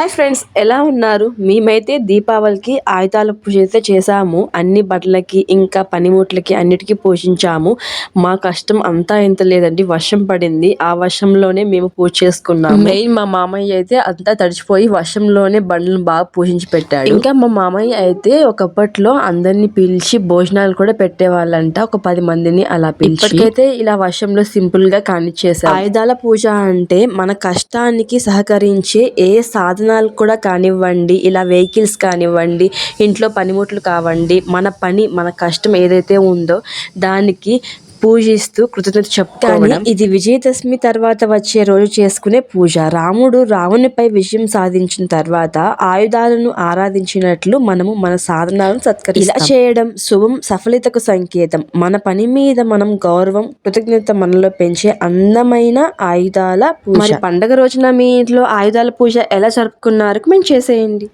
Hi friends, ఎలా ఉన్నారు? మేమైతే దీపావళికి ఆయుధాల పూజ అయితే చేసాము. అన్ని బట్టలకి ఇంకా పనిముట్లకి అన్నిటికీ పూజించాము. మా కష్టం అంతా ఇంత లేదండి, వర్షం పడింది. ఆ వర్షంలోనే మేము పూజ చేసుకున్నాము. మెయిన్ మా మామయ్య అయితే అంతా తడిచిపోయి వర్షంలోనే బండ్లను బాగా పూజించి పెట్టాడు. ఇంకా మా మామయ్య అయితే ఒకప్పట్లో అందరినీ పిలిచి భోజనాలు కూడా పెట్టేవాళ్ళంట, ఒక 10 మందిని అలా పిలిచి. ఇప్పటికైతే ఇలా వర్షంలో సింపుల్ గా కానిచ్చేసాం. ఆయుధాల పూజ అంటే మన కష్టానికి సహకరించే ఏ సాధనాలు కూడా కానివ్వండి, ఇలా వెహికల్స్ కానివ్వండి, ఇంట్లో పనిముట్లు కావండి, మన కష్టం ఏదైతే ఉందో దానికి పూజిస్తూ కృతజ్ఞత చెప్పుకోవడం. ఇది విజయదశమి తర్వాత వచ్చే రోజు చేసుకునే పూజ. రాముడు రావణునిపై విజయం సాధించిన తర్వాత ఆయుధాలను ఆరాధించినట్లు మనము మన సాధనాలను సత్కరిస్తాం. ఇలా చేయడం శుభం, సఫలితకు సంకేతం. మన పని మీద మనం గౌరవం, కృతజ్ఞత మనలో పెంచే అందమైన ఆయుధాల పూజ. మరి పండగ రోజున మీ ఇంట్లో ఆయుధాల పూజ ఎలా జరుపుకున్నారు? కామెంట్ చేసేయండి.